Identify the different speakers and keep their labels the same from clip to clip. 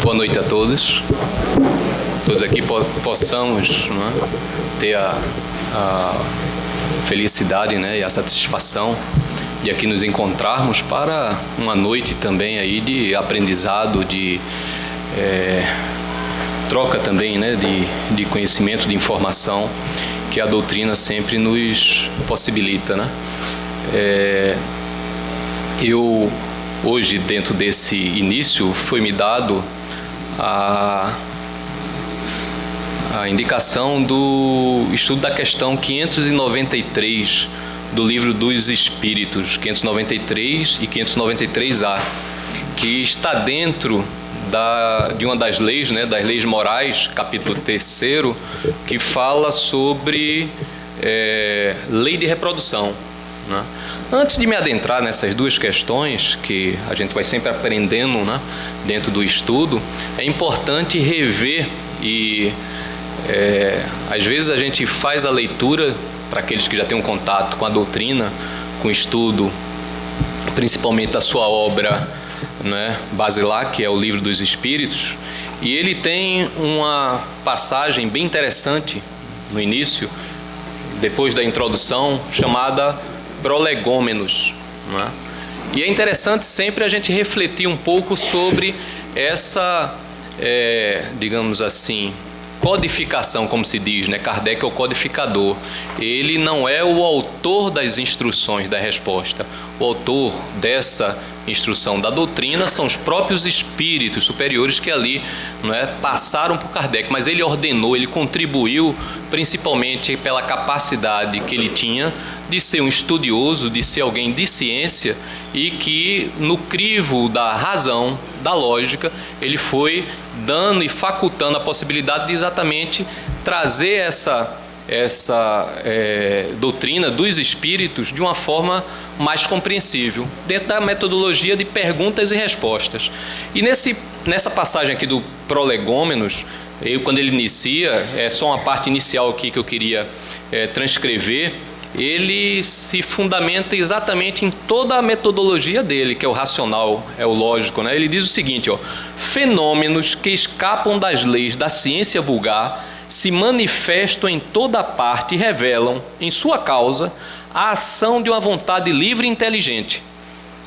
Speaker 1: Boa noite a todos. Todos aqui possamos, não é, ter a felicidade, né, e a satisfação de aqui nos encontrarmos para uma noite também aí de aprendizado, de troca também, né, de conhecimento, de informação que a doutrina sempre nos possibilita, né? Eu hoje, dentro desse início, foi-me dado a indicação do estudo da questão 593 do Livro dos Espíritos, 593 e 593A, que está dentro de uma das leis, né, das leis morais, capítulo 3º, que fala sobre lei de reprodução, né? Antes de me adentrar nessas duas questões, que a gente vai sempre aprendendo, né, dentro do estudo, é importante rever e às vezes a gente faz a leitura, para aqueles que já têm um contato com a doutrina, com o estudo, principalmente a sua obra, né, basilar, que é o Livro dos Espíritos, e ele tem uma passagem bem interessante no início, depois da introdução, chamada Prolegômenos, né? E é interessante sempre a gente refletir um pouco sobre essa, digamos assim, codificação, como se diz, né? Kardec é o codificador. Ele não é o autor das instruções da resposta. O autor dessa instrução da doutrina são os próprios espíritos superiores que ali, não é, passaram por Kardec, mas ele ordenou, ele contribuiu principalmente pela capacidade que ele tinha de ser um estudioso, de ser alguém de ciência, e que no crivo da razão, da lógica, ele foi dando e facultando a possibilidade de exatamente trazer essa doutrina dos espíritos de uma forma mais compreensível, dentro da metodologia de perguntas e respostas. E nessa passagem aqui do Prolegômenos, quando ele inicia, é só uma parte inicial aqui que eu queria transcrever, ele se fundamenta exatamente em toda a metodologia dele, que é o racional, é o lógico, né? Ele diz o seguinte, ó: fenômenos que escapam das leis da ciência vulgar se manifestam em toda parte e revelam, em sua causa, a ação de uma vontade livre e inteligente.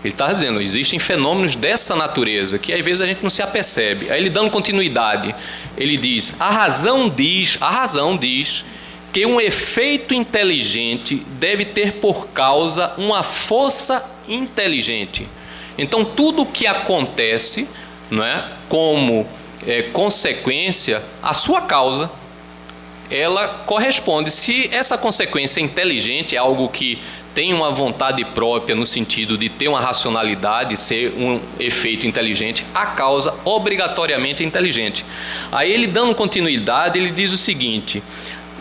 Speaker 1: Ele está dizendo, existem fenômenos dessa natureza, que às vezes a gente não se apercebe. Aí ele, dando continuidade, ele diz, a razão diz que um efeito inteligente deve ter por causa uma força inteligente. Então, tudo o que acontece, não é, como consequência, a sua causa, ela corresponde. Se essa consequência é inteligente, é algo que tem uma vontade própria no sentido de ter uma racionalidade, ser um efeito inteligente, a causa obrigatoriamente é inteligente. Aí ele, dando continuidade, ele diz o seguinte: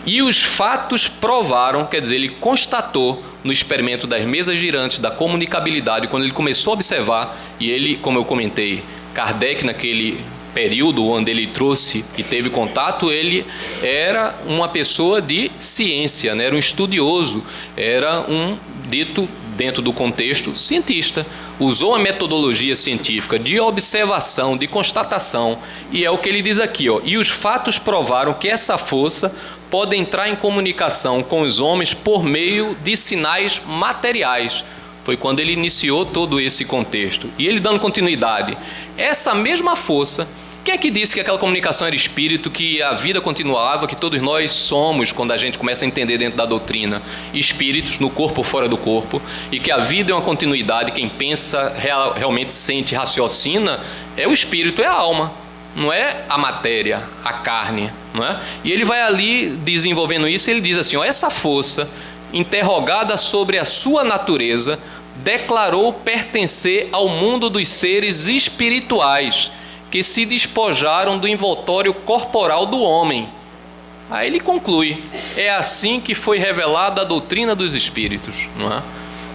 Speaker 1: e os fatos provaram, quer dizer, ele constatou no experimento das mesas girantes, da comunicabilidade, quando ele começou a observar, e ele, como eu comentei, Kardec naquele período onde ele trouxe e teve contato, ele era uma pessoa de ciência, né? Era um estudioso, era um dito, dentro do contexto, cientista. Usou a metodologia científica de observação, de constatação, e é o que ele diz aqui, ó, e os fatos provaram que essa força pode entrar em comunicação com os homens por meio de sinais materiais. Foi quando ele iniciou todo esse contexto. E ele, dando continuidade, essa mesma força, quem é que disse que aquela comunicação era espírito, que a vida continuava, que todos nós somos, quando a gente começa a entender dentro da doutrina, espíritos no corpo ou fora do corpo, e que a vida é uma continuidade, quem pensa, realmente sente, raciocina, é o espírito, é a alma, não é a matéria, a carne, não é? E ele vai ali desenvolvendo isso, e ele diz assim, ó, essa força, interrogada sobre a sua natureza, declarou pertencer ao mundo dos seres espirituais, que se despojaram do envoltório corporal do homem. Aí ele conclui, é assim que foi revelada a doutrina dos espíritos, não é?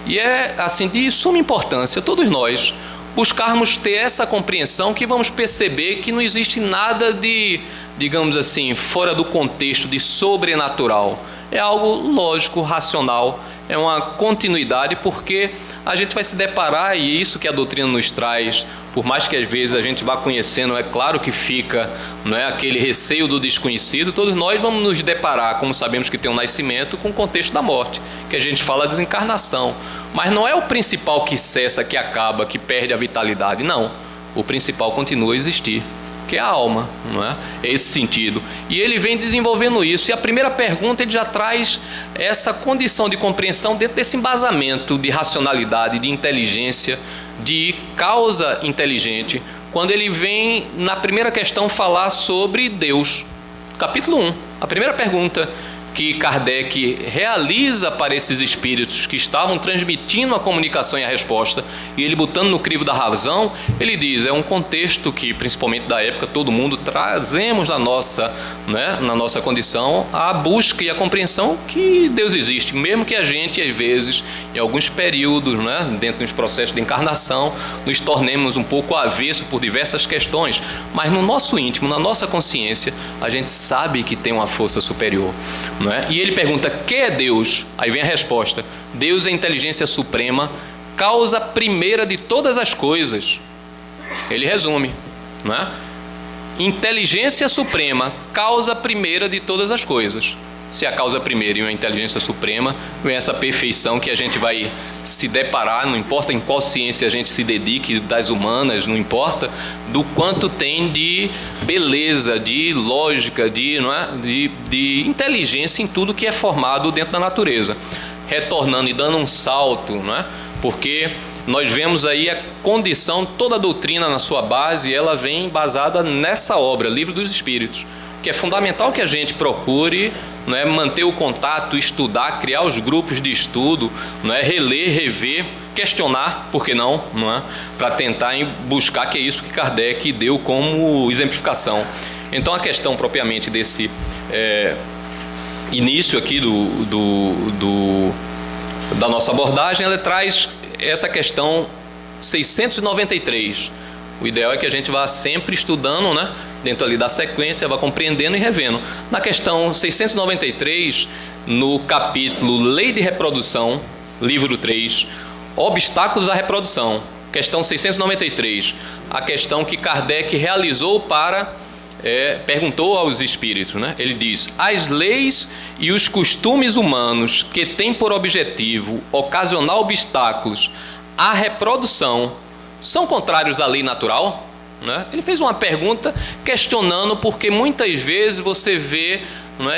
Speaker 1: E é assim de suma importância, todos nós buscarmos ter essa compreensão, que vamos perceber que não existe nada de, digamos assim, fora do contexto de sobrenatural. É algo lógico, racional, é uma continuidade, porque a gente vai se deparar, e isso que a doutrina nos traz, por mais que às vezes a gente vá conhecendo, é claro que fica, não é, aquele receio do desconhecido. Todos nós vamos nos deparar, como sabemos que tem um nascimento, com o contexto da morte, que a gente fala desencarnação. Mas não é o principal que cessa, que acaba, que perde a vitalidade, não. O principal continua a existir, que é a alma, não é? É esse sentido. E ele vem desenvolvendo isso. E a primeira pergunta, ele já traz essa condição de compreensão dentro desse embasamento de racionalidade, de inteligência, de causa inteligente, quando ele vem na primeira questão falar sobre Deus. Capítulo 1, a primeira pergunta que Kardec realiza para esses espíritos que estavam transmitindo a comunicação e a resposta, e ele botando no crivo da razão, ele diz, é um contexto que, principalmente da época, todo mundo trazemos na nossa condição a busca e a compreensão que Deus existe, mesmo que a gente, às vezes, em alguns períodos, dentro dos processos de encarnação, nos tornemos um pouco avesso por diversas questões, mas no nosso íntimo, na nossa consciência, a gente sabe que tem uma força superior. E ele pergunta, que é Deus? Aí vem a resposta, Deus é a inteligência suprema, causa primeira de todas as coisas. Ele resume, inteligência suprema, causa primeira de todas as coisas. Se a causa primeira e a inteligência suprema, vem essa perfeição que a gente vai se deparar, não importa em qual ciência a gente se dedique, das humanas, não importa, do quanto tem de beleza, de lógica, de inteligência em tudo que é formado dentro da natureza. Retornando e dando um salto, porque nós vemos aí a condição, toda a doutrina na sua base, ela vem embasada nessa obra, Livro dos Espíritos, que é fundamental que a gente procure manter o contato, estudar, criar os grupos de estudo, reler, rever, questionar, por que não, para tentar buscar, que é isso que Kardec deu como exemplificação. Então a questão propriamente desse início aqui da nossa abordagem, ela traz essa questão 693. O ideal é que a gente vá sempre estudando, dentro ali da sequência, vá compreendendo e revendo. Na questão 693, no capítulo Lei de Reprodução, livro 3, Obstáculos à Reprodução, questão 693, a questão que Kardec realizou perguntou aos espíritos, Ele diz, as leis e os costumes humanos que têm por objetivo ocasionar obstáculos à reprodução são contrários à lei natural? Ele fez uma pergunta questionando, porque muitas vezes você vê,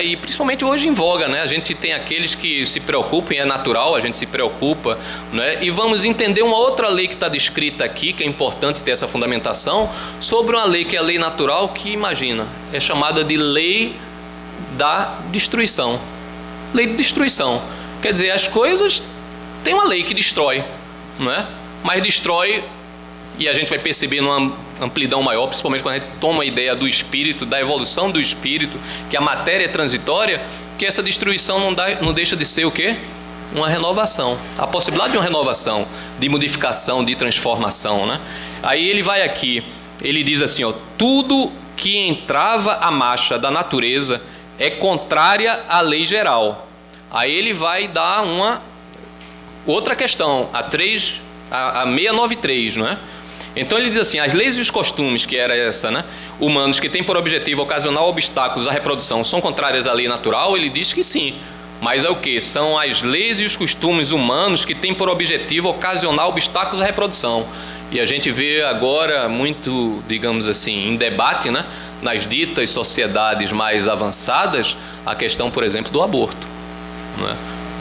Speaker 1: e principalmente hoje em voga, a gente tem aqueles que se preocupam, e é natural, a gente se preocupa, e vamos entender uma outra lei que está descrita aqui, que é importante ter essa fundamentação, sobre uma lei que é a lei natural, que imagina, é chamada de lei da destruição. Lei de destruição, quer dizer, as coisas têm uma lei que destrói, mas destrói. E a gente vai perceber numa amplidão maior, principalmente quando a gente toma a ideia do espírito, da evolução do espírito, que a matéria é transitória, que essa destruição não deixa de ser o quê? Uma renovação. A possibilidade de uma renovação, de modificação, de transformação. Aí ele vai aqui, ele diz assim, tudo que entrava a marcha da natureza é contrária à lei geral. Aí ele vai dar uma outra questão, a 693, Então ele diz assim, as leis e os costumes, que era essa, humanos que têm por objetivo ocasionar obstáculos à reprodução, são contrárias à lei natural? Ele diz que sim, mas é o que? São as leis e os costumes humanos que têm por objetivo ocasionar obstáculos à reprodução. E a gente vê agora muito, digamos assim, em debate, nas ditas sociedades mais avançadas, a questão, por exemplo, do aborto,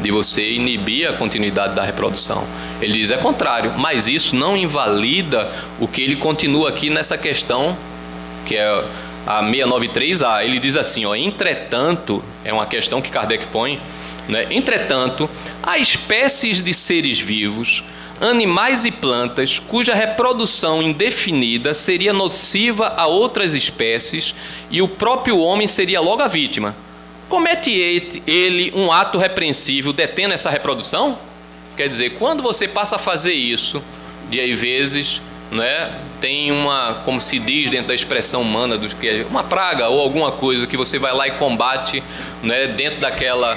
Speaker 1: de você inibir a continuidade da reprodução. Ele diz é contrário, mas isso não invalida o que ele continua aqui nessa questão, que é a 693A. Ele diz assim, entretanto, é uma questão que Kardec põe, entretanto, há espécies de seres vivos, animais e plantas, cuja reprodução indefinida seria nociva a outras espécies e o próprio homem seria logo a vítima. Comete ele um ato repreensível detendo essa reprodução? Quer dizer, quando você passa a fazer isso, de às vezes, tem uma, como se diz dentro da expressão humana, uma praga ou alguma coisa que você vai lá e combate, dentro daquela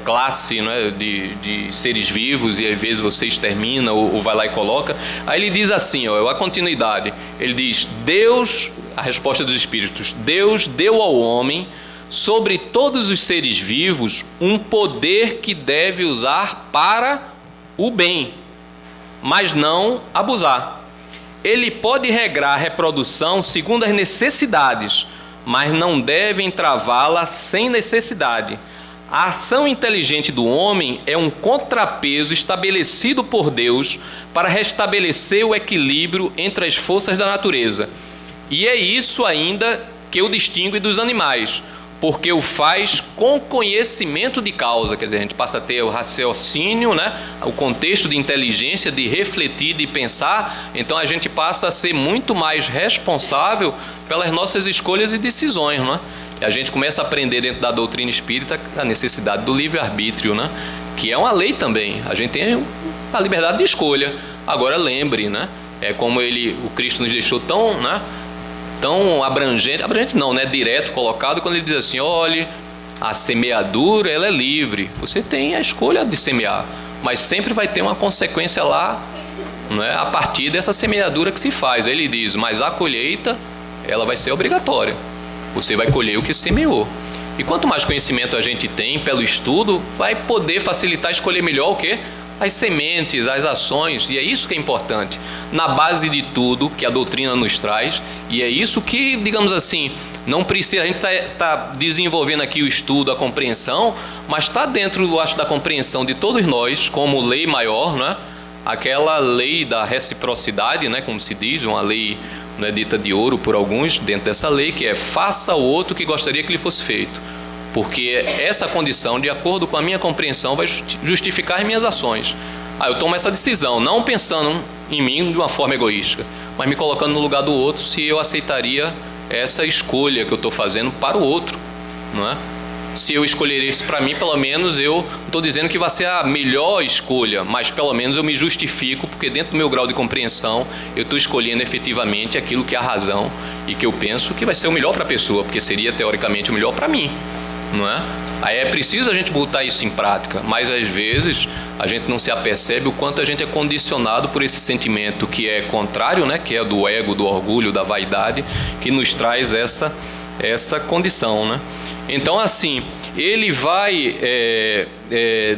Speaker 1: classe, não é, de seres vivos, e às vezes você extermina ou vai lá e coloca. Aí ele diz assim, a continuidade, ele diz: Deus, a resposta dos espíritos, Deus deu ao homem sobre todos os seres vivos um poder que deve usar para o bem, mas não abusar. Ele pode regrar a reprodução segundo as necessidades, mas não deve entravá-la sem necessidade. A ação inteligente do homem é um contrapeso estabelecido por Deus para restabelecer o equilíbrio entre as forças da natureza. E é isso ainda que o distingue dos animais, porque o faz com conhecimento de causa. Quer dizer, a gente passa a ter o raciocínio, né? O contexto de inteligência, de refletir, de pensar. Então a gente passa a ser muito mais responsável pelas nossas escolhas e decisões, não é? E a gente começa a aprender dentro da doutrina espírita a necessidade do livre-arbítrio, né? Que é uma lei também. A gente tem a liberdade de escolha. Agora lembre, né? É como o Cristo nos deixou tão, né? Tão abrangente não, né? Direto colocado, quando ele diz assim: olhe, a semeadura ela é livre. Você tem a escolha de semear, mas sempre vai ter uma consequência lá, não é? A partir dessa semeadura que se faz. Aí ele diz: mas a colheita ela vai ser obrigatória. Você vai colher o que semeou. E quanto mais conhecimento a gente tem pelo estudo, vai poder facilitar escolher melhor o quê? As sementes, as ações. E é isso que é importante, na base de tudo que a doutrina nos traz. E é isso que, digamos assim, não precisa, a gente está desenvolvendo aqui o estudo, a compreensão, mas está dentro, eu acho, da compreensão de todos nós, como lei maior, né? Aquela lei da reciprocidade, né? Como se diz, uma lei, não é dita de ouro por alguns, dentro dessa lei, que é: faça ao outro o que gostaria que lhe fosse feito. Porque essa condição, de acordo com a minha compreensão, vai justificar as minhas ações. Eu tomo essa decisão, não pensando em mim de uma forma egoísta, mas me colocando no lugar do outro, se eu aceitaria essa escolha que eu estou fazendo para o outro, não é? Se eu escolher isso para mim, pelo menos eu não estou dizendo que vai ser a melhor escolha, mas pelo menos eu me justifico, porque dentro do meu grau de compreensão eu estou escolhendo efetivamente aquilo que é a razão e que eu penso que vai ser o melhor para a pessoa, porque seria teoricamente o melhor para mim, não é? Aí é preciso a gente botar isso em prática, mas às vezes a gente não se apercebe o quanto a gente é condicionado por esse sentimento que é contrário, né? Que é do ego, do orgulho, da vaidade, que nos traz essa condição, né? Então, assim, ele vai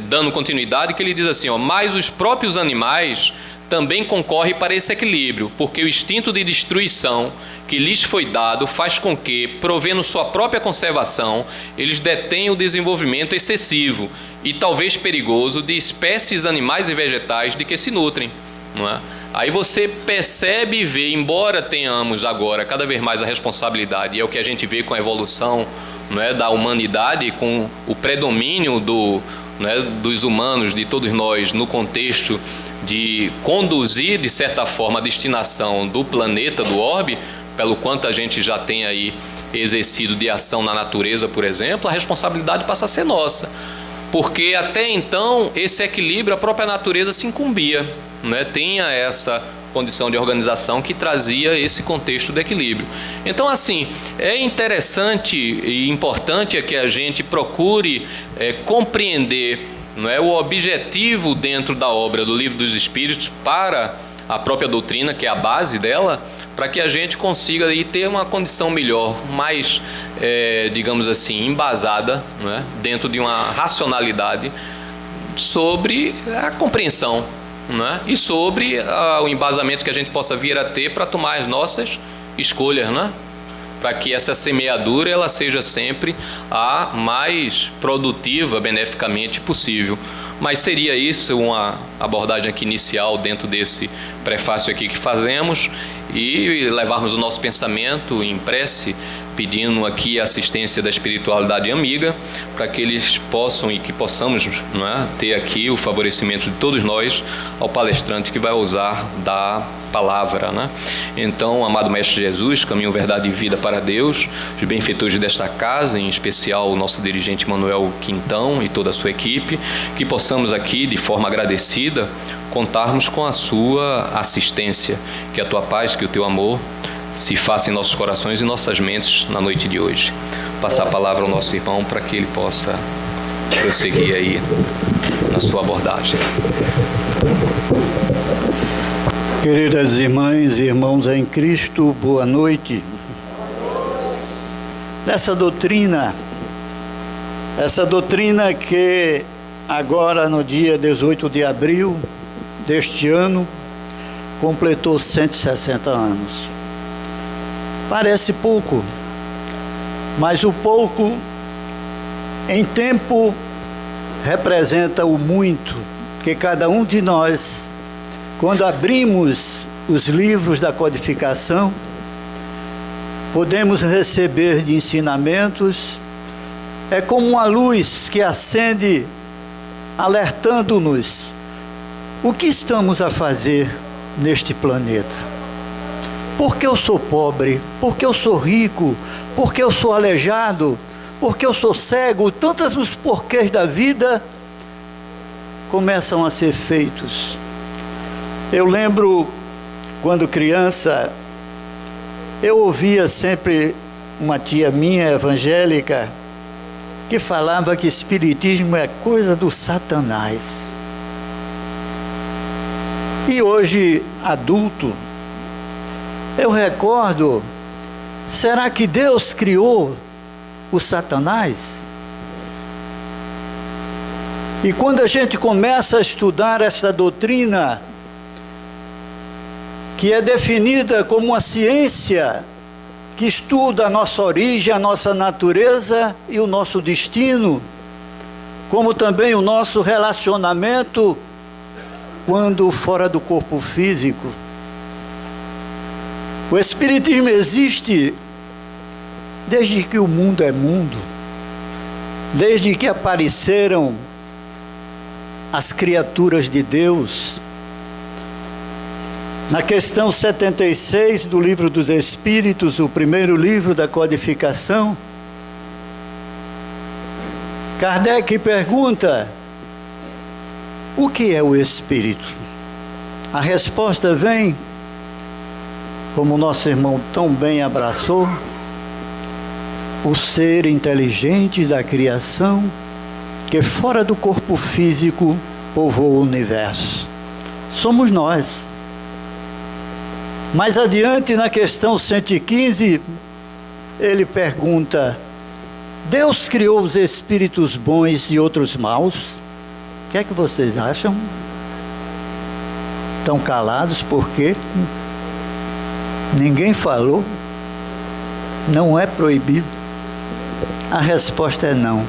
Speaker 1: dando continuidade, que ele diz assim: mas os próprios animais também concorrem para esse equilíbrio, porque o instinto de destruição que lhes foi dado faz com que, provendo sua própria conservação, eles detenham o desenvolvimento excessivo e talvez perigoso de espécies animais e vegetais de que se nutrem, não é? Aí você percebe e vê, embora tenhamos agora cada vez mais a responsabilidade, e é o que a gente vê com a evolução, não é, da humanidade, com o predomínio dos humanos, de todos nós, no contexto de conduzir, de certa forma, a destinação do planeta, do orbe, pelo quanto a gente já tem aí exercido de ação na natureza, por exemplo, a responsabilidade passa a ser nossa. Porque até então, esse equilíbrio, a própria natureza se incumbia, né? Tinha essa condição de organização que trazia esse contexto de equilíbrio. Então, assim, é interessante e importante que a gente procure compreender, não é, o objetivo dentro da obra do Livro dos Espíritos para a própria doutrina, que é a base dela, para que a gente consiga aí ter uma condição melhor, mais, digamos assim, embasada, não é, dentro de uma racionalidade sobre a compreensão, não é, e sobre o embasamento que a gente possa vir a ter para tomar as nossas escolhas, não é? Para que essa semeadura ela seja sempre a mais produtiva, beneficamente possível. Mas seria isso uma abordagem aqui inicial dentro desse prefácio aqui que fazemos, e levarmos o nosso pensamento em prece, pedindo aqui a assistência da espiritualidade amiga, para que eles possam e que possamos, não é, ter aqui o favorecimento de todos nós ao palestrante que vai usar da palavra, né? Então, amado Mestre Jesus, caminho, verdade e vida para Deus, os benfeitores desta casa, em especial o nosso dirigente Manuel Quintão e toda a sua equipe, que possamos aqui, de forma agradecida, contarmos com a sua assistência, que a tua paz, que o teu amor se faça em nossos corações e nossas mentes na noite de hoje. Passar a palavra ao nosso irmão para que ele possa prosseguir aí na sua abordagem.
Speaker 2: Queridas irmãs e irmãos em Cristo, boa noite. Essa doutrina que agora no dia 18 de abril deste ano completou 160 anos. Parece pouco, mas o pouco em tempo representa o muito que cada um de nós, quando abrimos os livros da codificação, podemos receber de ensinamentos. É como uma luz que acende, alertando-nos o que estamos a fazer neste planeta. Por que eu sou pobre? Por que eu sou rico? Por que eu sou aleijado? Por que eu sou cego? Tantos os porquês da vida começam a ser feitos. Eu lembro, quando criança, eu ouvia sempre uma tia minha evangélica que falava que espiritismo é coisa do Satanás. E hoje, adulto, eu recordo, será que Deus criou o Satanás? E quando a gente começa a estudar essa doutrina, que é definida como uma ciência que estuda a nossa origem, a nossa natureza e o nosso destino, como também o nosso relacionamento quando fora do corpo físico. O Espiritismo existe desde que o mundo é mundo, desde que apareceram as criaturas de Deus. Na questão 76 do Livro dos Espíritos, o primeiro livro da codificação, Kardec pergunta: o que é o Espírito? A resposta vem, como o nosso irmão tão bem abraçou, o ser inteligente da criação que fora do corpo físico povoa o universo. Somos nós. Mais adiante, na questão 115, ele pergunta: Deus criou os espíritos bons e outros maus? O que é que vocês acham? Estão calados porque ninguém falou? Não é proibido? A resposta é não.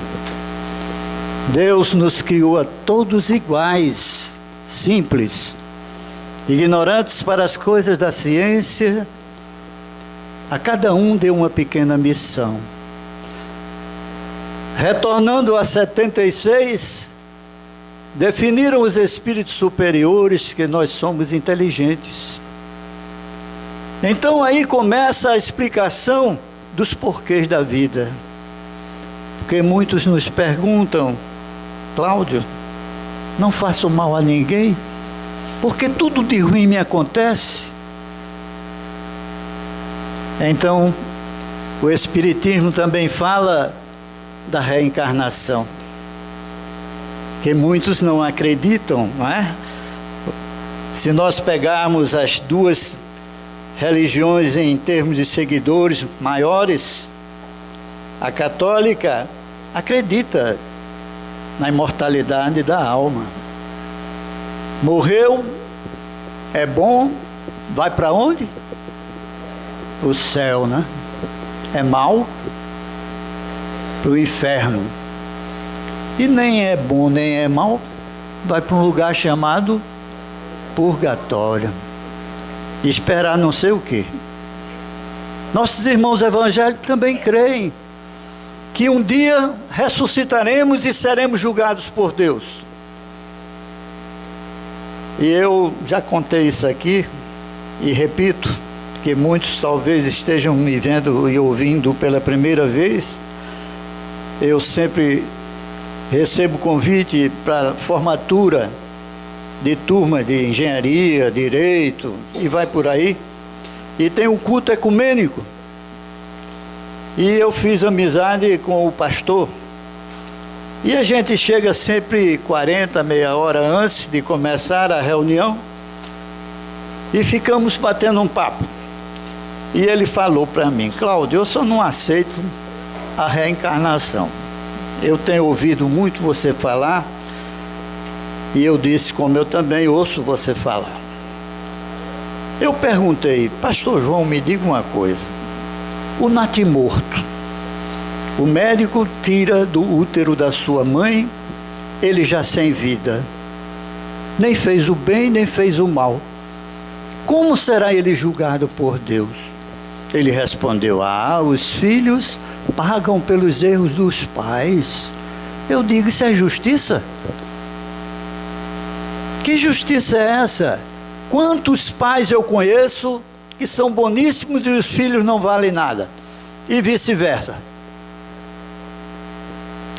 Speaker 2: Deus nos criou a todos iguais, simples, ignorantes para as coisas da ciência. A cada um deu uma pequena missão. Retornando a 76, definiram os espíritos superiores que nós somos inteligentes. Então aí começa a explicação dos porquês da vida. Porque muitos nos perguntam: Cláudio, não faço mal a ninguém? Porque tudo de ruim me acontece? Então, o Espiritismo também fala da reencarnação, que muitos não acreditam, não é? Se nós pegarmos as duas religiões em termos de seguidores maiores, a católica acredita na imortalidade da alma. Morreu, é bom, vai para onde? Para o céu, né? É mal, para o inferno. E nem é bom, nem é mal, vai para um lugar chamado purgatório. Esperar não sei o quê. Nossos irmãos evangélicos também creem que um dia ressuscitaremos e seremos julgados por Deus. E eu já contei isso aqui e repito, que muitos talvez estejam me vendo e ouvindo pela primeira vez. Eu sempre recebo convite para formatura de turma de engenharia, direito e vai por aí. E tem um culto ecumênico. E eu fiz amizade com o pastor. E a gente chega sempre 40, meia hora antes de começar a reunião e ficamos batendo um papo. E ele falou para mim: Cláudio, eu só não aceito a reencarnação. Eu tenho ouvido muito você falar, e eu disse, como eu também ouço você falar. Eu perguntei: pastor João, me diga uma coisa, o natimorto, o médico tira do útero da sua mãe, ele já sem vida, nem fez o bem, nem fez o mal, como será ele julgado por Deus? Ele respondeu: os filhos pagam pelos erros dos pais. Eu digo: isso é justiça? Que justiça é essa? Quantos pais eu conheço que são boníssimos e os filhos não valem nada, e vice-versa.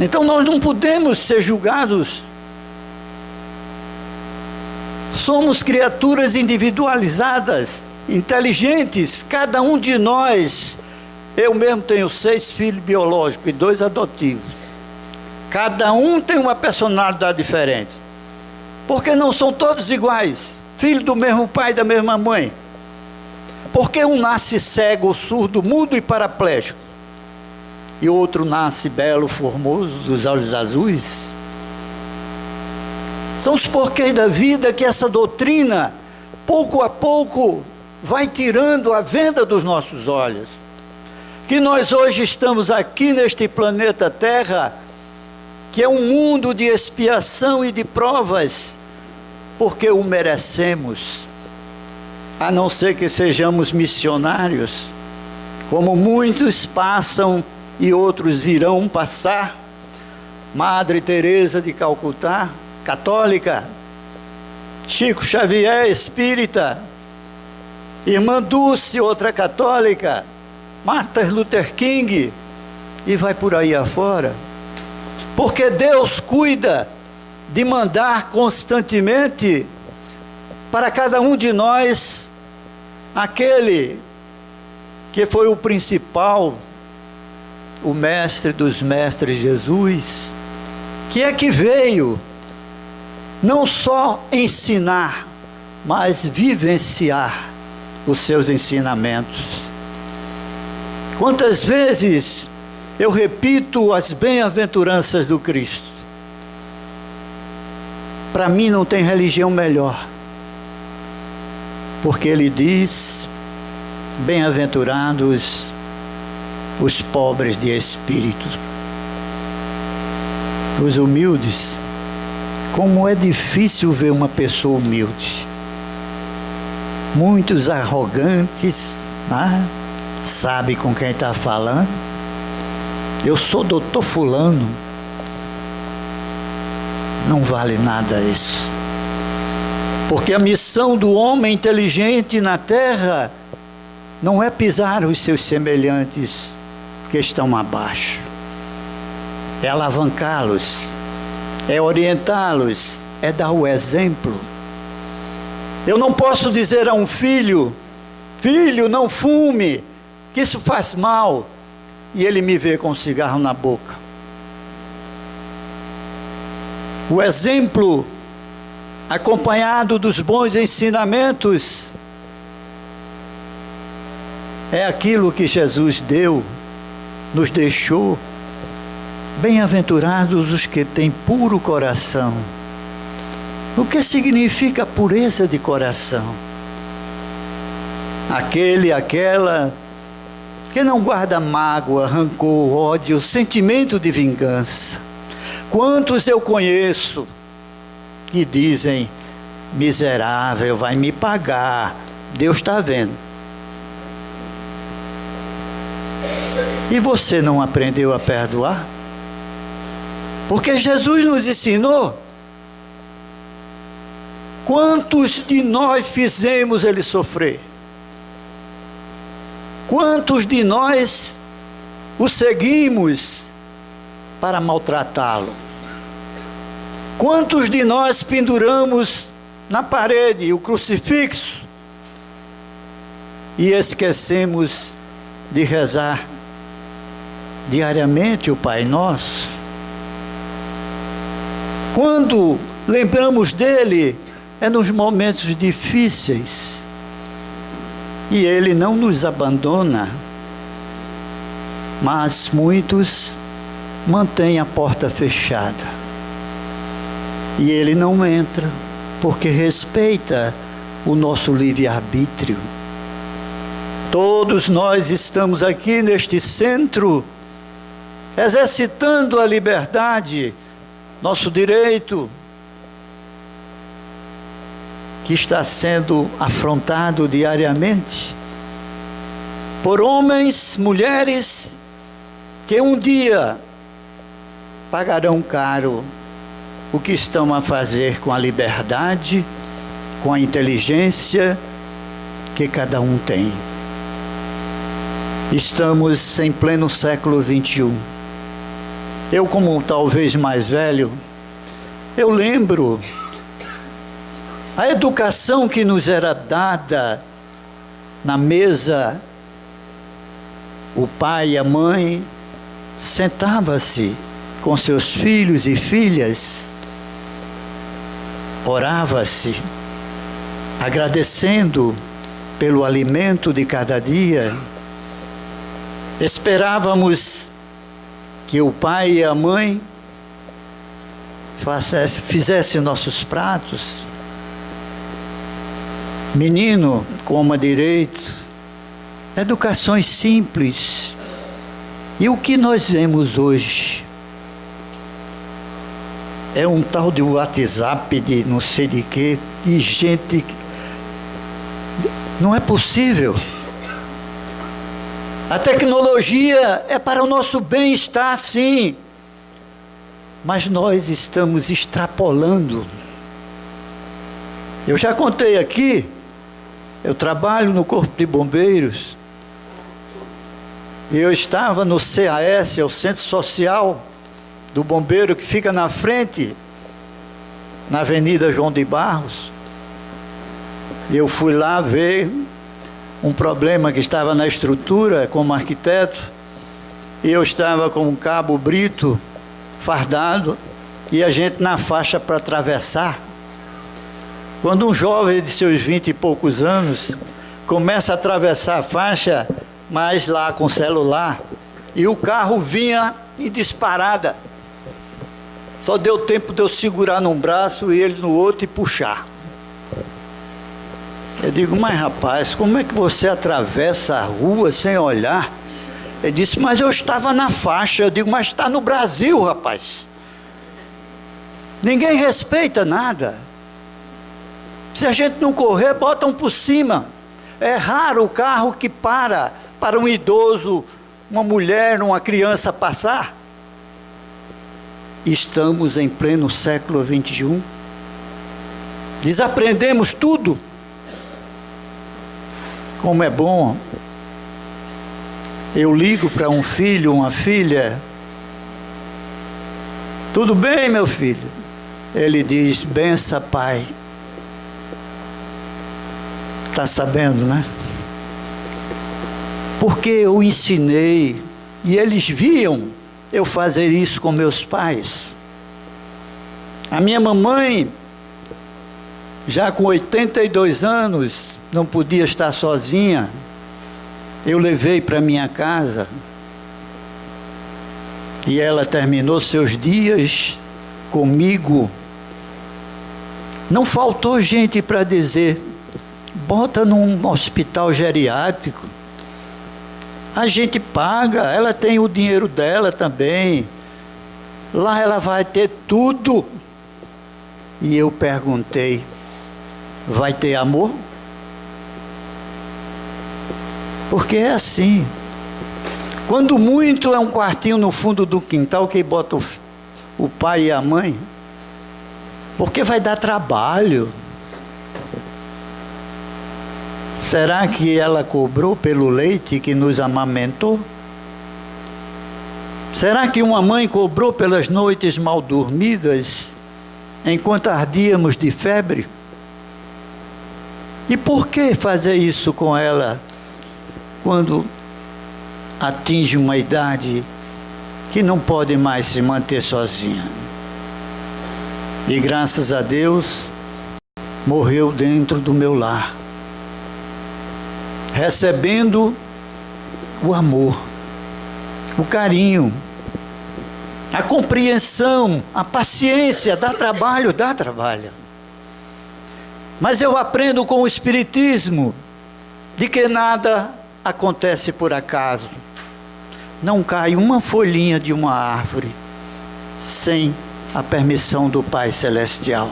Speaker 2: Então nós não podemos ser julgados. Somos criaturas individualizadas, inteligentes, cada um de nós. Eu mesmo tenho 6 filhos biológicos e 2 adotivos. Cada um tem uma personalidade diferente, porque não são todos iguais, filho do mesmo pai, da mesma mãe. Porque um nasce cego, surdo, mudo e paraplégico, e outro nasce belo, formoso, dos olhos azuis. São os porquês da vida que essa doutrina, pouco a pouco, vai tirando a venda dos nossos olhos. Que nós hoje estamos aqui neste planeta Terra, que é um mundo de expiação e de provas, porque o merecemos, a não ser que sejamos missionários, como muitos passam e outros virão passar. Madre Teresa de Calcutá, católica, Chico Xavier, espírita, Irmã Dulce, outra católica, Martin Luther King, e vai por aí afora. Porque Deus cuida de mandar constantemente para cada um de nós aquele que foi o principal, o mestre dos mestres, Jesus, que é que veio não só ensinar, mas vivenciar os seus ensinamentos. Quantas vezes eu repito as bem-aventuranças do Cristo? Para mim não tem religião melhor, porque ele diz: bem-aventurados os pobres de espírito, os humildes. Como é difícil ver uma pessoa humilde. Muitos arrogantes, né? Sabe com quem está falando. Eu sou doutor fulano. Não vale nada isso. Porque a missão do homem inteligente na terra não é pisar os seus semelhantes que estão abaixo, é alavancá-los, é orientá-los, é dar o exemplo. Eu não posso dizer a um filho: filho, não fume, que isso faz mal, e ele me vê com um cigarro na boca. O exemplo, acompanhado dos bons ensinamentos, é aquilo que Jesus deu, nos deixou. Bem-aventurados os que têm puro coração. O que significa pureza de coração? Aquele, aquela que não guarda mágoa, rancor, ódio, sentimento de vingança. Quantos eu conheço que dizem: miserável, vai me pagar, Deus está vendo. E você não aprendeu a perdoar? Porque Jesus nos ensinou. Quantos de nós fizemos ele sofrer? Quantos de nós o seguimos para maltratá-lo? Quantos de nós penduramos na parede o crucifixo e esquecemos de rezar diariamente o Pai Nosso? Quando lembramos dele, é nos momentos difíceis. E ele não nos abandona. Mas muitos mantêm a porta fechada. E ele não entra, porque respeita o nosso livre-arbítrio. Todos nós estamos aqui neste centro, exercitando a liberdade, nosso direito, que está sendo afrontado diariamente por homens, mulheres, que um dia pagarão caro o que estão a fazer com a liberdade, com a inteligência que cada um tem. Estamos em pleno século XXI. Eu, como talvez mais velho, eu lembro a educação que nos era dada na mesa. O pai e a mãe sentava-se com seus filhos e filhas, orava-se, agradecendo pelo alimento de cada dia. Esperávamos que o pai e a mãe fizessem nossos pratos. Menino, coma direito. Educações simples. E o que nós vemos hoje? É um tal de WhatsApp, de não sei de quê, de gente. Não é possível. A tecnologia é para o nosso bem-estar, sim. Mas nós estamos extrapolando. Eu já contei aqui, eu trabalho no Corpo de Bombeiros. E eu estava no CAS, é o Centro Social do Bombeiro, que fica na frente, na Avenida João de Barros. E eu fui lá ver um problema que estava na estrutura como arquiteto. E eu estava com um cabo brito, fardado, e a gente na faixa para atravessar. Quando um jovem de seus 20 e poucos anos começa a atravessar a faixa, mas lá com celular, e o carro vinha em disparada. Só deu tempo de eu segurar num braço e ele no outro e puxar. Eu digo, mas rapaz, como é que você atravessa a rua sem olhar? Ele disse, mas eu estava na faixa. Eu digo, mas está no Brasil, rapaz. Ninguém respeita nada. Se a gente não correr, botam por cima. É raro o carro que para um idoso, uma mulher, uma criança passar. Estamos em pleno século XXI. Desaprendemos tudo. Como é bom. Eu ligo para um filho, uma filha. Tudo bem, meu filho? Ele diz, benção, pai. Está sabendo, né? Porque eu ensinei, e eles viam eu fazer isso com meus pais. A minha mamãe, já com 82 anos, não podia estar sozinha. Eu levei para minha casa. E ela terminou seus dias comigo. Não faltou gente para dizer, bota num hospital geriátrico. A gente paga, ela tem o dinheiro dela também. Lá ela vai ter tudo. E eu perguntei, vai ter amor? Porque é assim. Quando muito é um quartinho no fundo do quintal que bota o pai e a mãe. Porque vai dar trabalho. Será que ela cobrou pelo leite que nos amamentou? Será que uma mãe cobrou pelas noites mal dormidas, enquanto ardíamos de febre? E por que fazer isso com ela, quando atinge uma idade que não pode mais se manter sozinha? E graças a Deus, morreu dentro do meu lar, recebendo o amor, o carinho, a compreensão, a paciência. Dá trabalho, dá trabalho. Mas eu aprendo com o Espiritismo de que nada acontece por acaso. Não cai uma folhinha de uma árvore sem a permissão do Pai Celestial.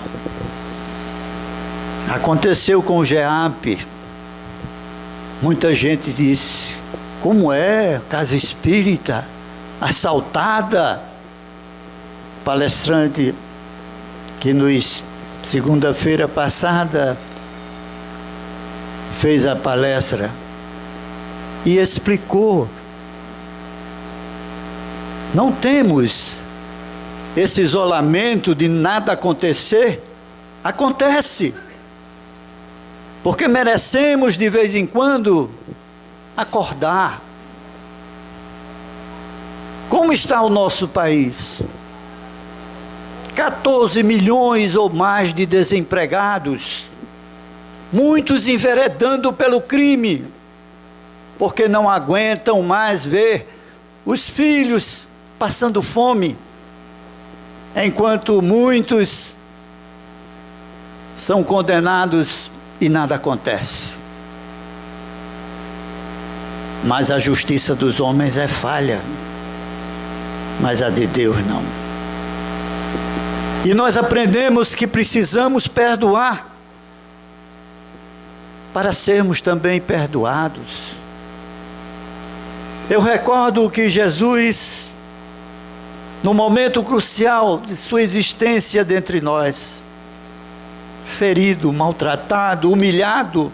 Speaker 2: Aconteceu com o GEAP. Muita gente disse: como é? Casa espírita assaltada. Palestrante que nos segunda-feira passada fez a palestra e explicou. Não temos esse isolamento de nada acontecer. Acontece, porque merecemos de vez em quando acordar. Como está o nosso país? 14 milhões ou mais de desempregados, muitos enveredando pelo crime, porque não aguentam mais ver os filhos passando fome, enquanto muitos são condenados e nada acontece. Mas a justiça dos homens é falha, mas a de Deus não. E nós aprendemos que precisamos perdoar para sermos também perdoados. Eu recordo que Jesus, no momento crucial de sua existência dentre nós, ferido, maltratado, humilhado,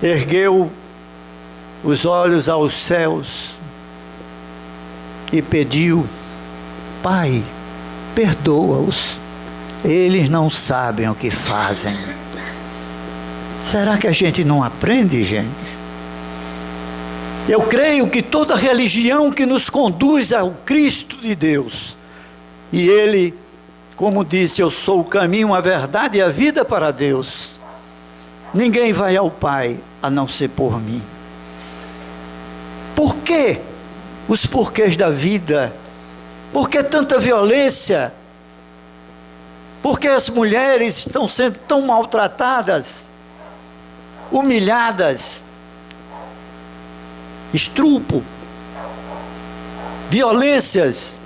Speaker 2: ergueu os olhos aos céus e pediu: Pai, perdoa-os, eles não sabem o que fazem. Será que a gente não aprende, gente? Eu creio que toda religião que nos conduz ao Cristo de Deus, e Ele, como disse, eu sou o caminho, a verdade e a vida para Deus, ninguém vai ao Pai a não ser por mim. Por quê? Os porquês da vida. Por que tanta violência? Por que as mulheres estão sendo tão maltratadas, humilhadas? Estupro, violências.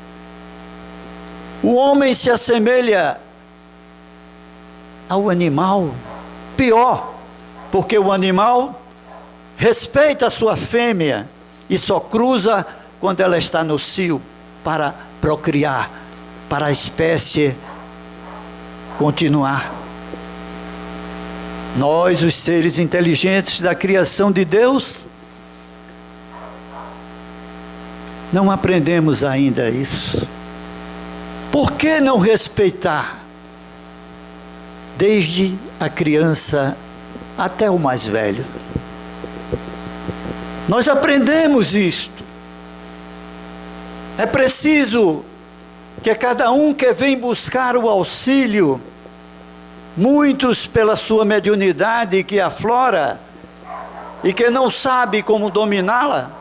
Speaker 2: O homem se assemelha ao animal. Pior, porque o animal respeita a sua fêmea e só cruza quando ela está no cio para procriar, para a espécie continuar. Nós, os seres inteligentes da criação de Deus, não aprendemos ainda isso. Por que não respeitar? Desde a criança até o mais velho. Nós aprendemos isto. É preciso que cada um que vem buscar o auxílio, muitos pela sua mediunidade que aflora e que não sabe como dominá-la,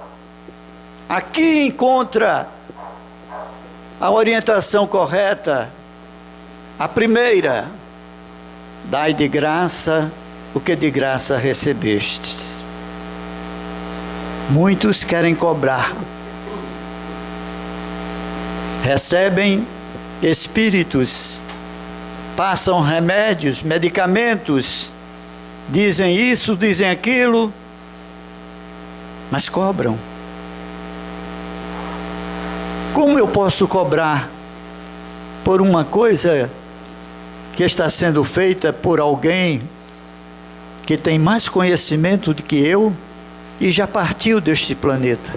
Speaker 2: aqui encontra a orientação correta. A primeira: dai de graça o que de graça recebestes. Muitos querem cobrar. Recebem espíritos, passam remédios, medicamentos, dizem isso, dizem aquilo, mas cobram. Como eu posso cobrar por uma coisa que está sendo feita por alguém que tem mais conhecimento do que eu e já partiu deste planeta?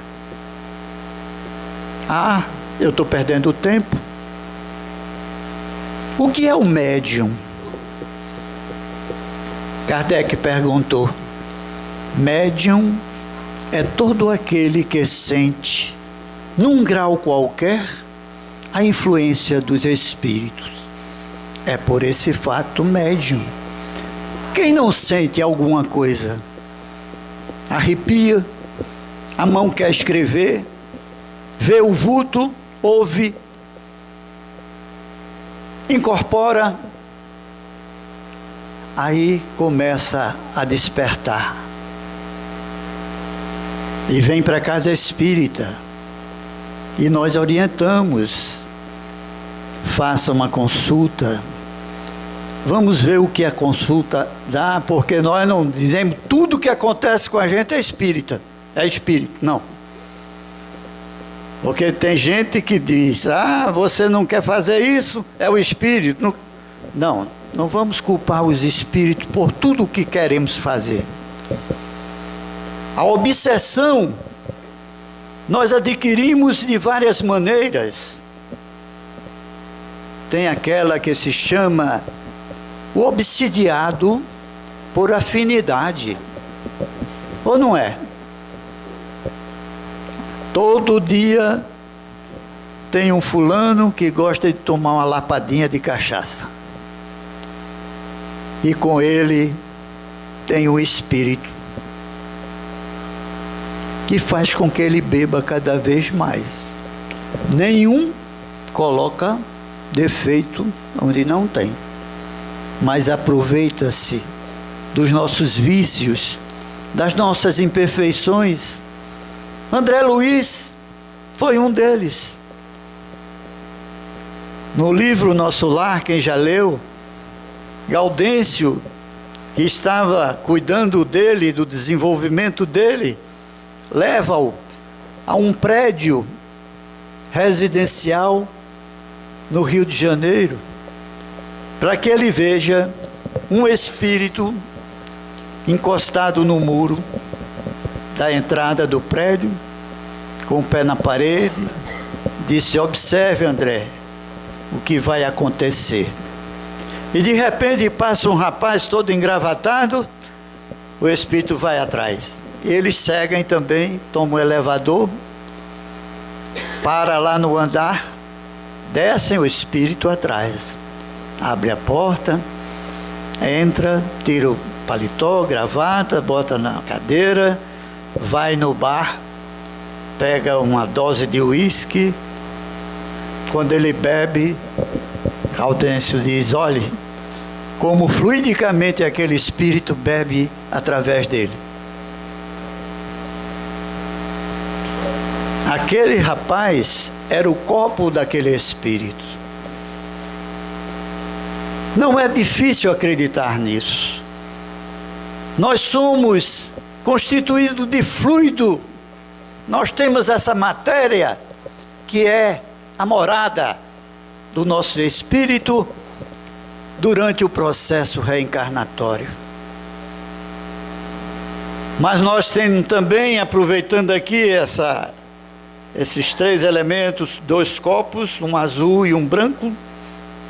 Speaker 2: Eu estou perdendo tempo. O que é o médium? Kardec perguntou. Médium é todo aquele que sente, num grau qualquer, a influência dos espíritos. É por esse fato médium. Quem não sente alguma coisa? Arrepia, a mão quer escrever, vê o vulto, ouve, incorpora, aí começa a despertar. E vem para a casa espírita. E nós orientamos. Faça uma consulta. Vamos ver o que a consulta dá, porque nós não dizemos tudo que acontece com a gente é espírita. É espírito, não. Porque tem gente que diz, você não quer fazer isso, é o espírito. Não, não vamos culpar os espíritos por tudo o que queremos fazer. A obsessão nós adquirimos de várias maneiras. Tem aquela que se chama o obsidiado por afinidade. Ou não é? Todo dia tem um fulano que gosta de tomar uma lapadinha de cachaça. E com ele tem o espírito que faz com que ele beba cada vez mais. Nenhum coloca defeito onde não tem, mas aproveita-se dos nossos vícios, das nossas imperfeições. André Luiz foi um deles. No livro Nosso Lar, quem já leu, Gaudêncio, que estava cuidando dele, do desenvolvimento dele, leva-o a um prédio residencial no Rio de Janeiro, para que ele veja um espírito encostado no muro da entrada do prédio, com o pé na parede. Disse: observe, André, o que vai acontecer. E de repente passa um rapaz todo engravatado, o espírito vai atrás. Eles seguem também, tomam o elevador, para lá no andar, descem o espírito atrás. Abre a porta, entra, tira o paletó, gravata, bota na cadeira, vai no bar, pega uma dose de uísque. Quando ele bebe, Gaudêncio diz: olhe, como fluidicamente aquele espírito bebe através dele. Aquele rapaz era o copo daquele espírito. Não é difícil acreditar nisso. Nós somos constituídos de fluido. Nós temos essa matéria que é a morada do nosso espírito durante o processo reencarnatório. Mas nós temos também, aproveitando aqui esses três elementos, 2 copos, um azul e um branco,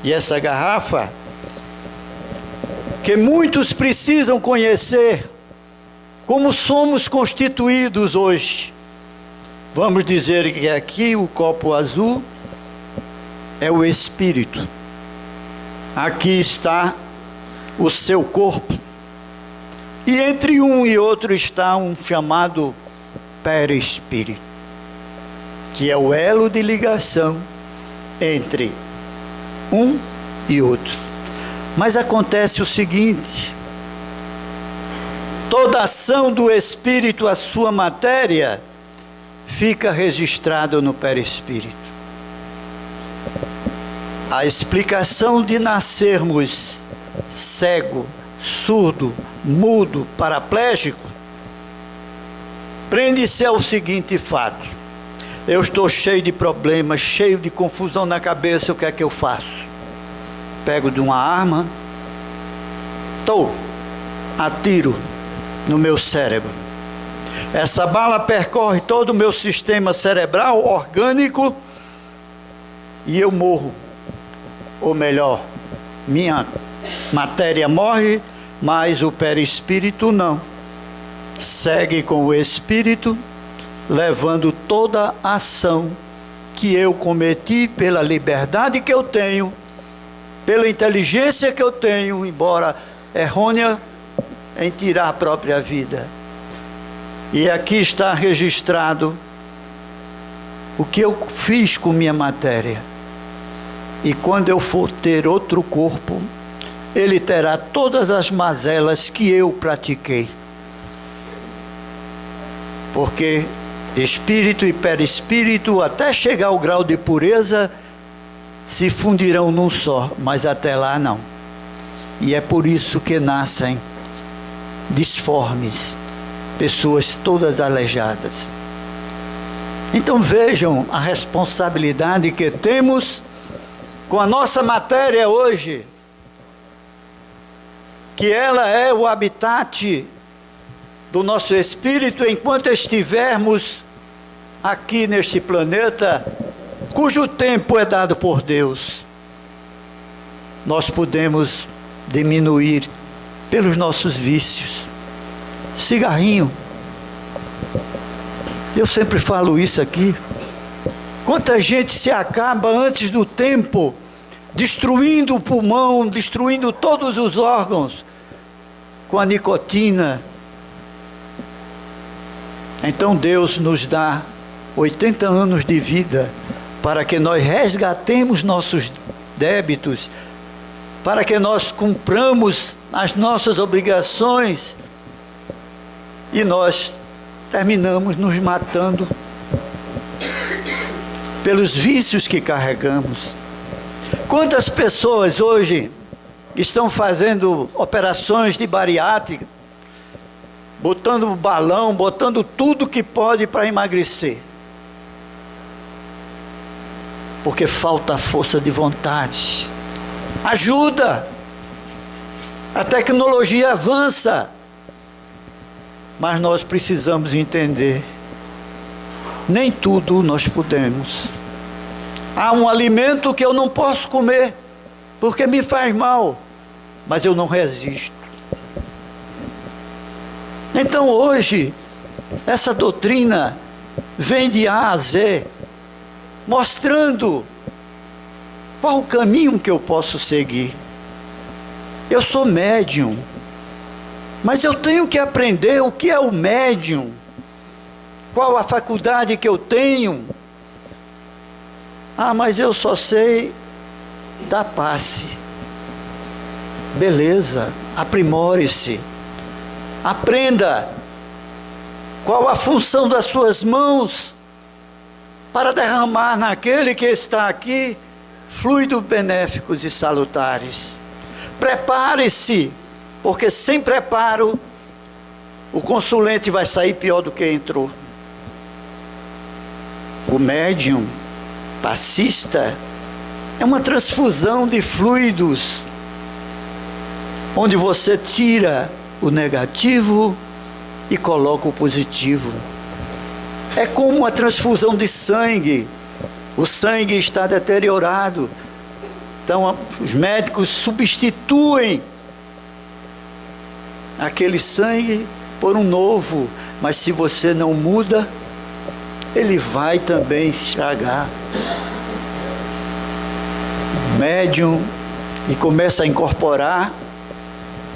Speaker 2: e essa garrafa, que muitos precisam conhecer como somos constituídos hoje. Vamos dizer que aqui o copo azul é o espírito. Aqui está o seu corpo. E entre um e outro está um chamado perispírito, que é o elo de ligação entre um e outro. Mas acontece o seguinte: toda ação do espírito, a sua matéria, fica registrado no perispírito. A explicação de nascermos cego, surdo, mudo, paraplégico, prende-se ao seguinte fato: eu estou cheio de problemas, cheio de confusão na cabeça, o que é que eu faço? Pego de uma arma, atiro no meu cérebro. Essa bala percorre todo o meu sistema cerebral, orgânico, e eu morro. Ou melhor, minha matéria morre, mas o perispírito não. Segue com o espírito, levando toda a ação que eu cometi, pela liberdade que eu tenho, pela inteligência que eu tenho, embora errônea, em tirar a própria vida. E aqui está registrado o que eu fiz com minha matéria. E quando eu for ter outro corpo, ele terá todas as mazelas que eu pratiquei. Porque espírito e perispírito, até chegar ao grau de pureza, se fundirão num só, mas até lá não. E é por isso que nascem disformes, pessoas todas aleijadas. Então vejam a responsabilidade que temos com a nossa matéria hoje, que ela é o habitat do nosso espírito enquanto estivermos aqui neste planeta, cujo tempo é dado por Deus. Nós podemos diminuir pelos nossos vícios. Cigarrinho, eu sempre falo isso aqui. Quanta gente se acaba antes do tempo, destruindo o pulmão, destruindo todos os órgãos com a nicotina. Então Deus nos dá 80 anos de vida para que nós resgatemos nossos débitos, para que nós cumpramos as nossas obrigações, e nós terminamos nos matando pelos vícios que carregamos. Quantas pessoas hoje estão fazendo operações de bariátrica, botando balão, botando tudo que pode para emagrecer? Porque falta força de vontade. Ajuda. A tecnologia avança. Mas nós precisamos entender, nem tudo nós podemos. Há um alimento que eu não posso comer, porque me faz mal, mas eu não resisto. Então hoje, essa doutrina vem de A a Z, mostrando qual o caminho que eu posso seguir. Eu sou médium, mas eu tenho que aprender o que é o médium, qual a faculdade que eu tenho. Ah, mas eu só sei dar passe. Beleza, aprimore-se. Aprenda qual a função das suas mãos para derramar naquele que está aqui fluidos benéficos e salutares. Prepare-se, porque sem preparo o consulente vai sair pior do que entrou. O médium passista é uma transfusão de fluidos, onde você tira o negativo e coloca o positivo. É como uma transfusão de sangue. O sangue está deteriorado, então os médicos substituem aquele sangue por um novo, mas se você não muda, ele vai também estragar. O médium e começa a incorporar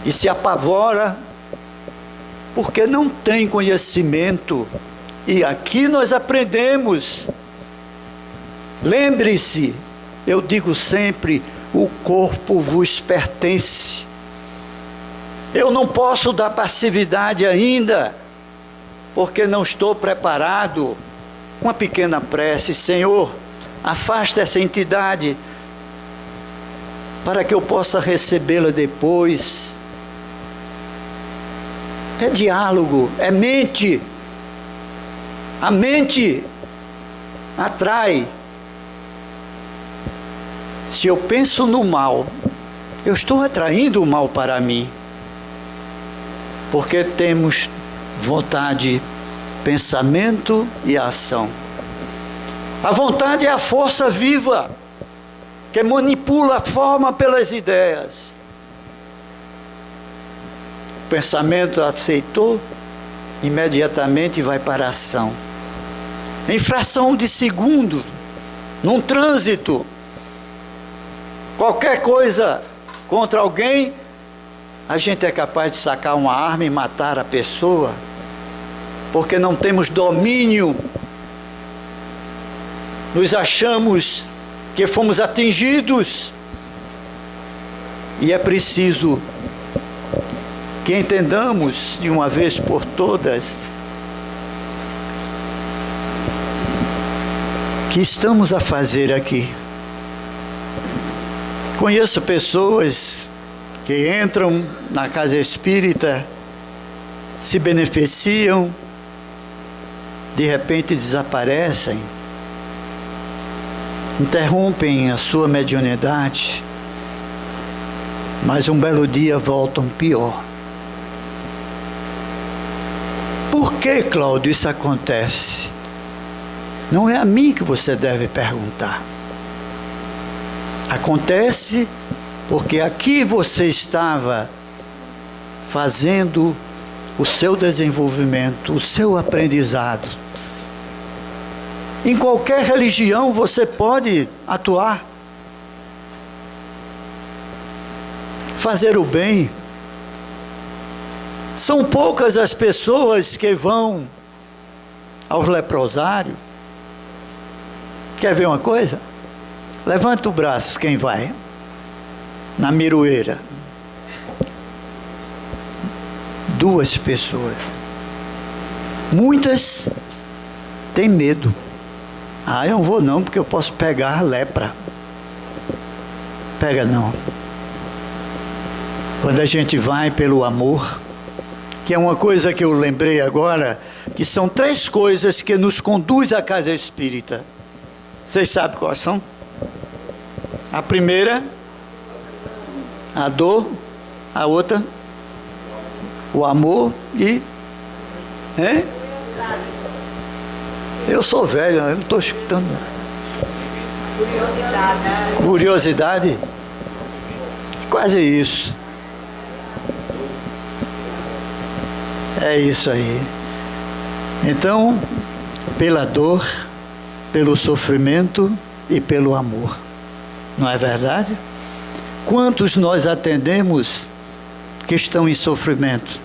Speaker 2: e se apavora porque não tem conhecimento. E aqui nós aprendemos. Lembre-se, eu digo sempre, o corpo vos pertence. Eu não posso dar passividade ainda, porque não estou preparado. Uma pequena prece: Senhor, afasta essa entidade, para que eu possa recebê-la depois. É diálogo, é mente. A mente atrai. Se eu penso no mal, eu estou atraindo o mal para mim. Porque temos vontade, pensamento e ação. A vontade é a força viva que manipula a forma pelas ideias. O pensamento aceitou, imediatamente vai para a ação. Em fração de segundo, num trânsito, qualquer coisa contra alguém, a gente é capaz de sacar uma arma e matar a pessoa, porque não temos domínio. Nos achamos que fomos atingidos, e é preciso que entendamos de uma vez por todas que estamos a fazer aqui. Conheço pessoas que entram na casa espírita, se beneficiam, de repente desaparecem, interrompem a sua mediunidade, mas um belo dia voltam pior. Por que, Cláudio, isso acontece? Não é a mim que você deve perguntar. Acontece porque aqui você estava fazendo o seu desenvolvimento, o seu aprendizado. Em qualquer religião você pode atuar, fazer o bem. São poucas as pessoas que vão ao leprosário. Quer ver uma coisa? Levanta o braço quem vai na miroeira. 2 pessoas. Muitas têm medo. Eu não vou não, porque eu posso pegar a lepra. Pega não. Quando a gente vai pelo amor, que é uma coisa que eu lembrei agora, que são 3 coisas que nos conduz à casa espírita. Vocês sabem quais são? A primeira, a dor. A outra, o amor e... Eu sou velho, eu não estou escutando. Curiosidade. Quase isso. É isso aí. Então, pela dor, pelo sofrimento e pelo amor. Não é verdade? Quantos nós atendemos que estão em sofrimento?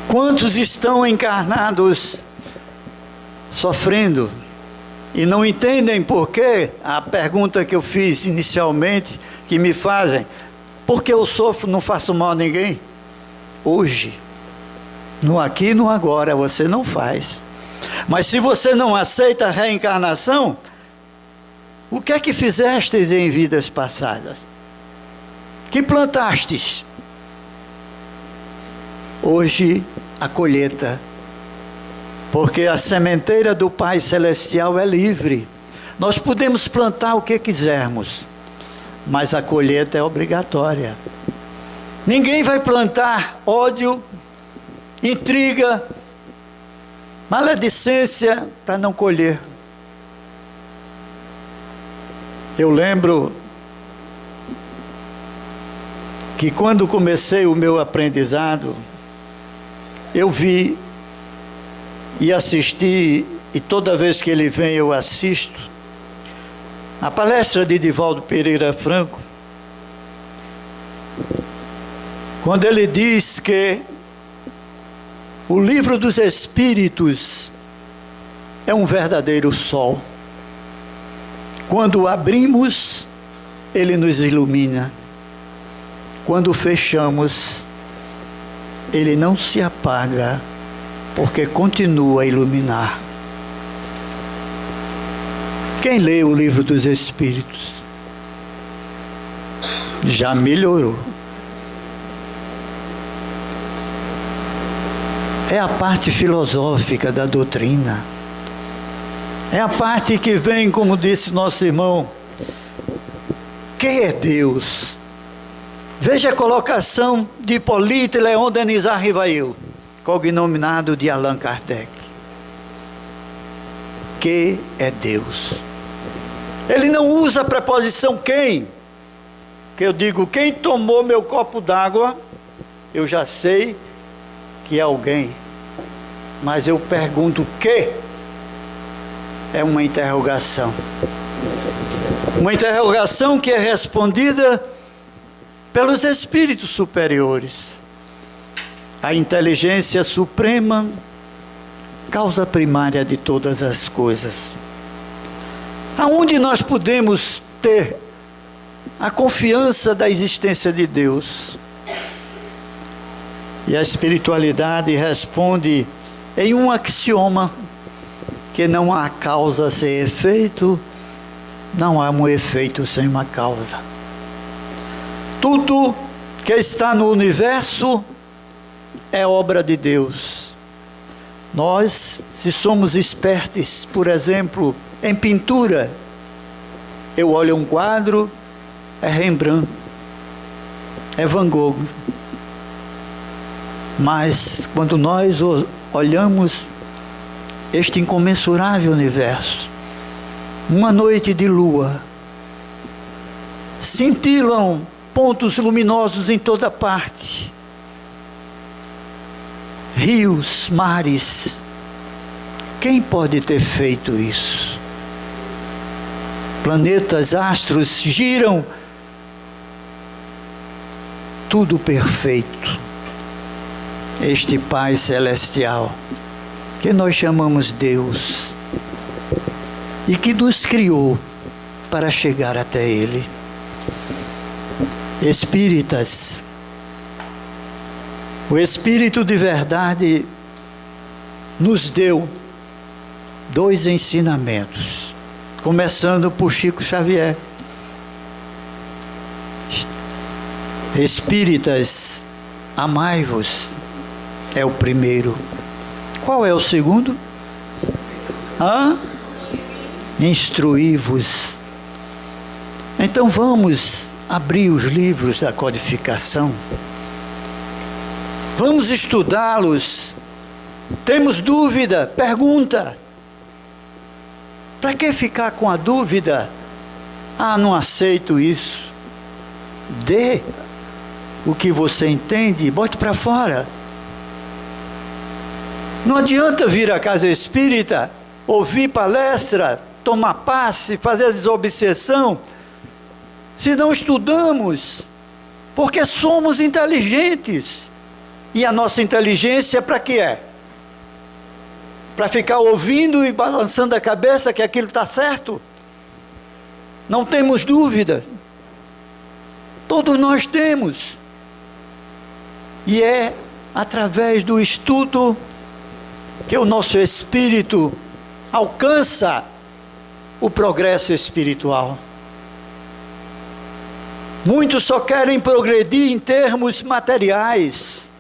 Speaker 2: Quantos estão encarnados sofrendo e não entendem por quê? A pergunta que eu fiz inicialmente, que me fazem: por que eu sofro, não faço mal a ninguém? Hoje, no aqui e no agora, você não faz. Mas se você não aceita a reencarnação, o que é que fizestes em vidas passadas? Que plantastes? Hoje, a colheita. Porque a sementeira do Pai Celestial é livre. Nós podemos plantar o que quisermos, mas a colheita é obrigatória. Ninguém vai plantar ódio, intriga, maledicência para não colher. Eu lembro que quando comecei o meu aprendizado, eu vi e assisti, e toda vez que ele vem eu assisto, a palestra de Divaldo Pereira Franco, quando ele diz que o livro dos Espíritos é um verdadeiro sol. Quando abrimos, ele nos ilumina. Quando fechamos, ele não se apaga, porque continua a iluminar. Quem lê o livro dos Espíritos já melhorou. É a parte filosófica da doutrina. É a parte que vem, como disse nosso irmão, quem é Deus? Veja a colocação de Hipólito Leon Denis Rivail, cognominado de Allan Kardec. Que é Deus? Ele não usa a preposição quem, que eu digo, quem tomou meu copo d'água, eu já sei que é alguém, mas eu pergunto que. é uma interrogação. Uma interrogação que é respondida pelos espíritos superiores. A inteligência suprema, causa primária de todas as coisas. Aonde nós podemos ter a confiança da existência de Deus? E a espiritualidade responde em um axioma, que não há causa sem efeito, não há um efeito sem uma causa. Tudo que está no universo é obra de Deus. Nós, se somos espertos, por exemplo, em pintura, eu olho um quadro, é Rembrandt, é Van Gogh. Mas quando nós olhamos este incomensurável universo, uma noite de lua, cintilam pontos luminosos em toda parte, rios, mares. Quem pode ter feito isso? Planetas, astros giram, tudo perfeito. Este Pai Celestial, que nós chamamos Deus, e que nos criou para chegar até Ele. Espíritas, o Espírito de verdade nos deu 2 ensinamentos, começando por Chico Xavier. Espíritas, amai-vos, é o primeiro. Qual é o segundo? Instruí-vos. Então vamos abrir os livros da codificação. Vamos estudá-los. Temos dúvida? Pergunta. Para que ficar com a dúvida? Não aceito isso. Dê o que você entende, bote para fora. Não adianta vir à casa espírita, ouvir palestra, tomar passe, fazer a desobsessão, se não estudamos, porque somos inteligentes. E a nossa inteligência para que é? Para ficar ouvindo e balançando a cabeça que aquilo está certo? Não temos dúvida. Todos nós temos. E é através do estudo que o nosso espírito alcança o progresso espiritual. Muitos só querem progredir em termos materiais,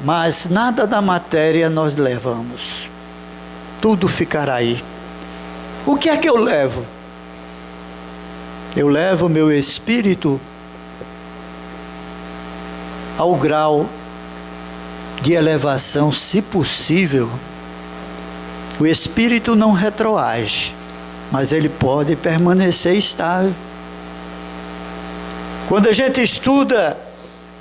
Speaker 2: mas nada da matéria nós levamos. Tudo ficará aí. O que é que eu levo? Eu levo meu espírito ao grau de elevação, se possível. O espírito não retroage, mas ele pode permanecer estável. Quando a gente estuda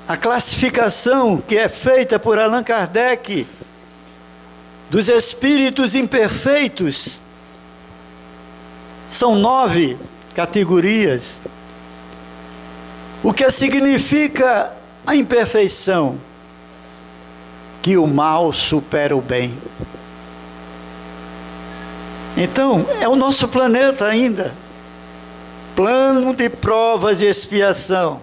Speaker 2: a classificação que é feita por Allan Kardec dos espíritos imperfeitos, são 9 categorias. O que significa a imperfeição? Que o mal supera o bem. Então, é o nosso planeta ainda. Plano de provas e expiação.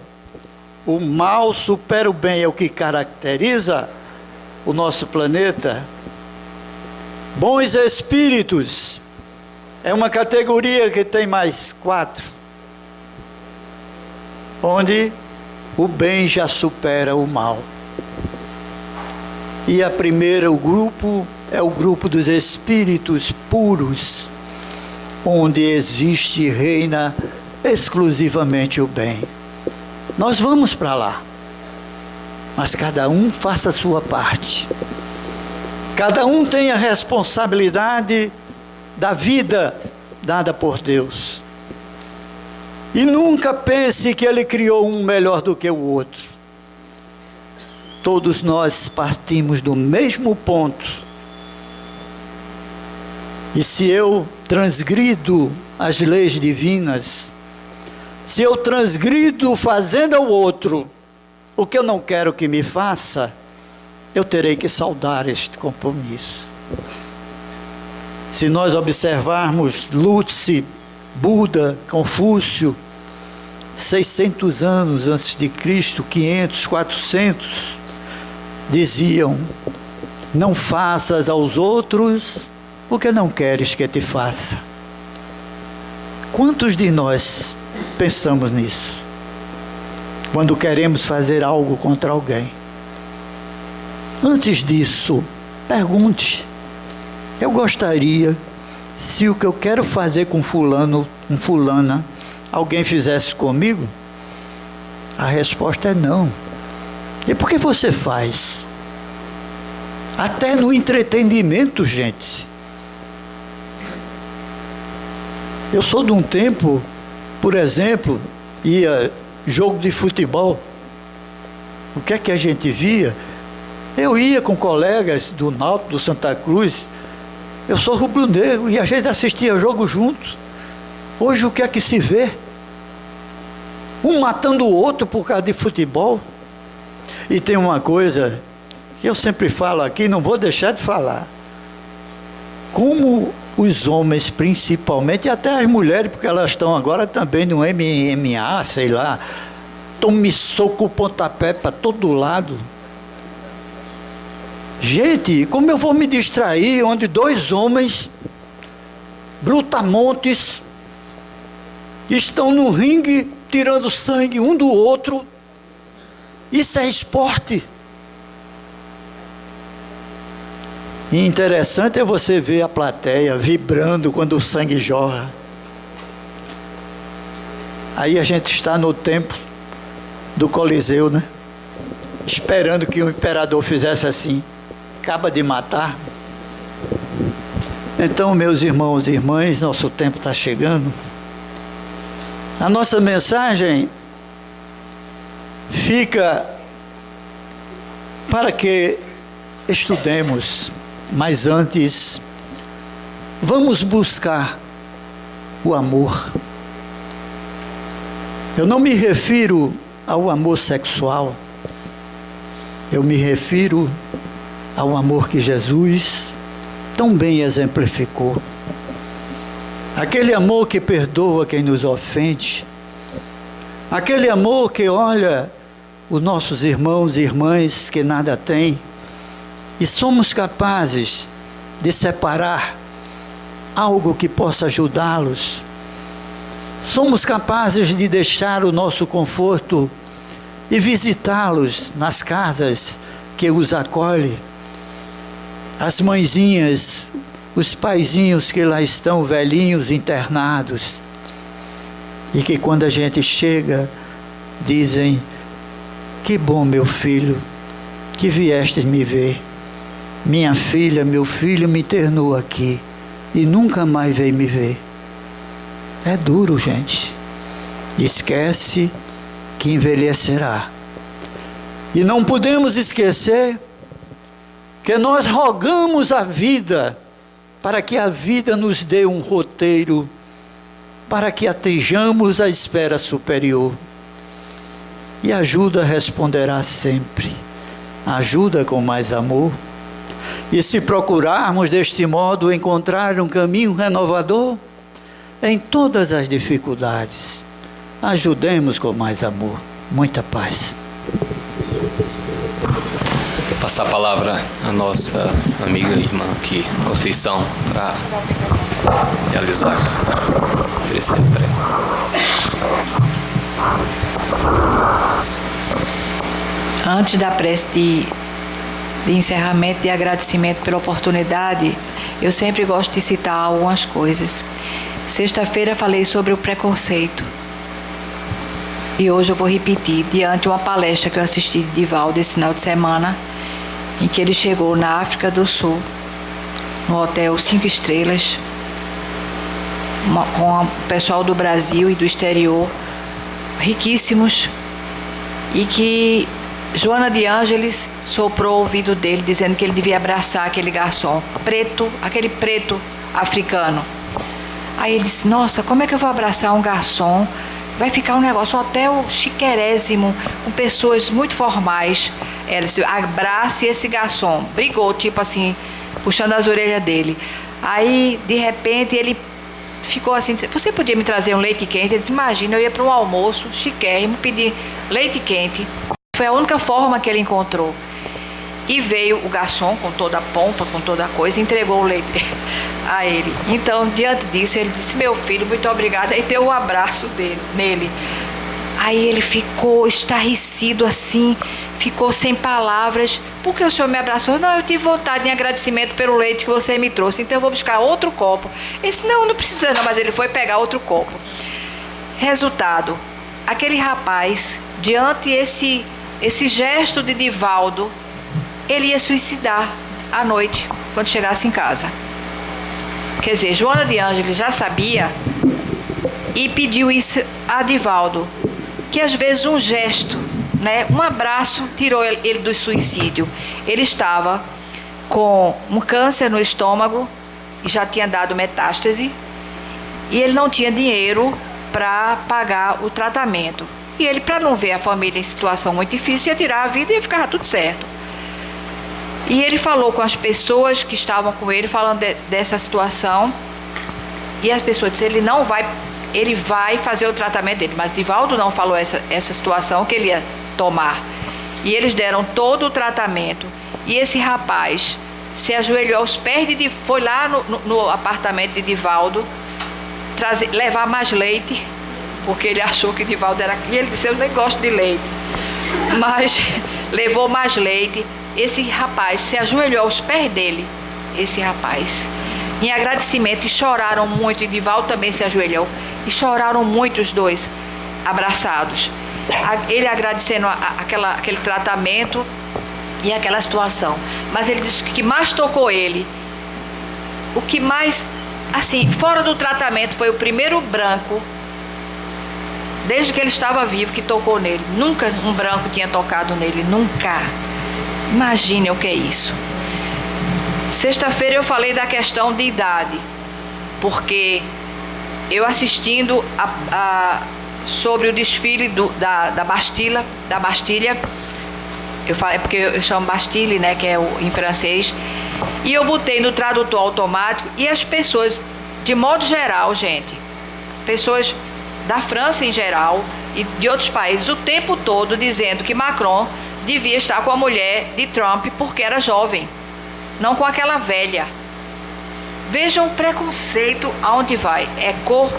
Speaker 2: O mal supera o bem, é o que caracteriza o nosso planeta. Bons espíritos é uma categoria que tem mais 4, onde o bem já supera o mal. E a primeira, o grupo, é o grupo dos espíritos puros, onde existe e reina exclusivamente o bem. Nós vamos para lá, mas cada um faça a sua parte. Cada um tem a responsabilidade da vida dada por Deus. E nunca pense que Ele criou um melhor do que o outro. Todos nós partimos do mesmo ponto. E se eu transgrido as leis divinas, se eu transgrido fazendo ao outro o que eu não quero que me faça, eu terei que saldar este compromisso. Se nós observarmos Lúcio, Buda, Confúcio, 600 anos antes de Cristo, 500, 400, diziam: não faças aos outros o que não queres que te faça. Quantos de nós pensamos nisso? Quando queremos fazer algo contra alguém. Antes disso, pergunte: eu gostaria, se o que eu quero fazer com fulano, com fulana, alguém fizesse comigo? A resposta é não. E por que você faz? Até no entretenimento, gente. Eu sou de um tempo, por exemplo, ia jogo de futebol. O que é que a gente via? Eu ia com colegas do Náutico, do Santa Cruz. Eu sou rubro-negro e a gente assistia jogo junto. Hoje o que é que se vê? Um matando o outro por causa de futebol. E tem uma coisa que eu sempre falo aqui, não vou deixar de falar. Como os homens principalmente, e até as mulheres, porque elas estão agora também no MMA, sei lá, tome soco, pontapé para todo lado. Gente, como eu vou me distrair onde dois homens brutamontes estão no ringue tirando sangue um do outro? Isso é esporte. E interessante é você ver a plateia vibrando quando o sangue jorra. Aí a gente está no templo do Coliseu, né? Esperando que o imperador fizesse assim. Acaba de matar. Então, meus irmãos e irmãs, nosso tempo está chegando. A nossa mensagem fica para que estudemos, mas antes, vamos buscar o amor. Eu não me refiro ao amor sexual, eu me refiro ao amor que Jesus tão bem exemplificou. Aquele amor que perdoa quem nos ofende, aquele amor que olha os nossos irmãos e irmãs que nada têm, e somos capazes de separar algo que possa ajudá-los. Somos capazes de deixar o nosso conforto e visitá-los nas casas que os acolhem. As mãezinhas, os paizinhos que lá estão velhinhos, internados, e que quando a gente chega, dizem: que bom, meu filho, que vieste me ver. Minha filha, meu filho me internou aqui e nunca mais veio me ver. É duro, gente. Esquece que envelhecerá. E não podemos esquecer que nós rogamos a vida para que a vida nos dê um roteiro, para que atinjamos a esfera superior. E a ajuda responderá sempre. Ajuda com mais amor. E se procurarmos deste modo encontrar um caminho renovador em todas as dificuldades, ajudemos com mais amor. Muita paz.
Speaker 1: Vou passar a palavra à nossa amiga e irmã aqui, Conceição, para realizar, oferecer a prece.
Speaker 3: Antes da prece de encerramento e agradecimento pela oportunidade, eu sempre gosto de citar algumas coisas. Sexta-feira falei sobre o preconceito. E hoje eu vou repetir, diante de uma palestra que eu assisti de Divaldo esse final de semana, em que ele chegou na África do Sul, no hotel 5 estrelas, com o pessoal do Brasil e do exterior, riquíssimos, e que Joana de Ângeles soprou o ouvido dele, dizendo que ele devia abraçar aquele garçom preto, aquele preto africano. Aí ele disse, nossa, como é que eu vou abraçar um garçom? Vai ficar um negócio, um hotel chiquérrimo, com pessoas muito formais. Ela disse, abrace esse garçom. Brigou, tipo assim, puxando as orelhas dele. Aí, de repente, ele ficou assim, disse, você podia me trazer um leite quente? Ele disse, imagina, eu ia para um almoço chiquérrimo, pedir leite quente. Foi a única forma que ele encontrou. E veio o garçom com toda a pompa, com toda a coisa, e entregou o leite a ele. Então, diante disso, ele disse, meu filho, muito obrigada, e deu um abraço nele. Aí ele ficou estarrecido assim, ficou sem palavras. Por que o senhor me abraçou? Não, eu tive vontade em agradecimento pelo leite que você me trouxe, então eu vou buscar outro copo. Ele disse, não precisa não, mas ele foi pegar outro copo. Resultado, aquele rapaz, diante esse gesto de Divaldo, ele ia suicidar à noite, quando chegasse em casa. Quer dizer, Joana de Ângeles já sabia e pediu isso a Divaldo, que às vezes um gesto, né, um abraço, tirou ele do suicídio. Ele estava com um câncer no estômago e já tinha dado metástase, e ele não tinha dinheiro para pagar o tratamento. E ele, para não ver a família em situação muito difícil, ia tirar a vida e ia ficar tudo certo. E ele falou com as pessoas que estavam com ele, falando dessa situação. E as pessoas disseram, ele vai fazer o tratamento dele. Mas Divaldo não falou essa situação que ele ia tomar. E eles deram todo o tratamento. E esse rapaz se ajoelhou aos pés foi lá no apartamento de Divaldo, levar mais leite, porque ele achou que Divaldo era... E ele disse, eu nem gosto de leite. Mas levou mais leite. Esse rapaz se ajoelhou aos pés dele, esse rapaz, em agradecimento, e choraram muito. E Divaldo também se ajoelhou, e choraram muito os dois, abraçados. Ele agradecendo aquele tratamento e aquela situação. Mas ele disse que o que mais tocou ele, o que mais, assim, fora do tratamento, foi o primeiro branco, desde que ele estava vivo, que tocou nele. Nunca um branco tinha tocado nele, nunca. Imagine o que é isso. Sexta-feira eu falei da questão de idade, porque eu assistindo sobre o desfile da Bastilha, eu falei porque eu chamo Bastille, né, que é em francês, e eu botei no tradutor automático, e as pessoas, de modo geral, gente, pessoas da França em geral e de outros países, o tempo todo dizendo que Macron devia estar com a mulher de Trump porque era jovem, não com aquela velha. Vejam o preconceito aonde vai. É cor,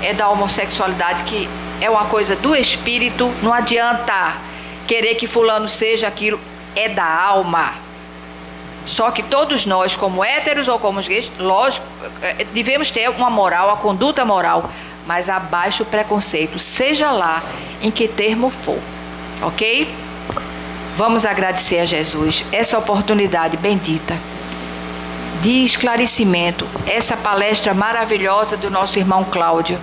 Speaker 3: é da homossexualidade, que é uma coisa do espírito. Não adianta querer que fulano seja aquilo, é da alma. Só que todos nós, como héteros ou como gays, lógico, devemos ter uma moral, a conduta moral, mas abaixo o preconceito, seja lá em que termo for, ok? Vamos agradecer a Jesus essa oportunidade bendita de esclarecimento, essa palestra maravilhosa do nosso irmão Cláudio,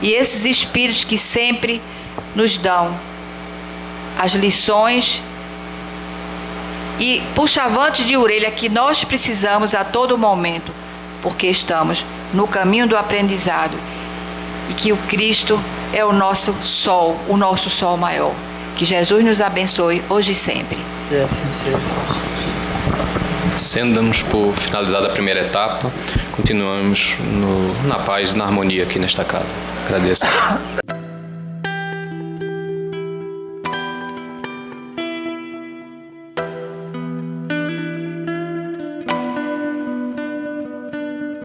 Speaker 3: e esses espíritos que sempre nos dão as lições e puxavantes de orelha que nós precisamos a todo momento, porque estamos no caminho do aprendizado, e que o Cristo é o nosso sol maior. Que Jesus nos abençoe hoje e sempre.
Speaker 1: Sendo-damos por finalizada a primeira etapa, continuamos na paz e na harmonia aqui nesta casa. Agradeço.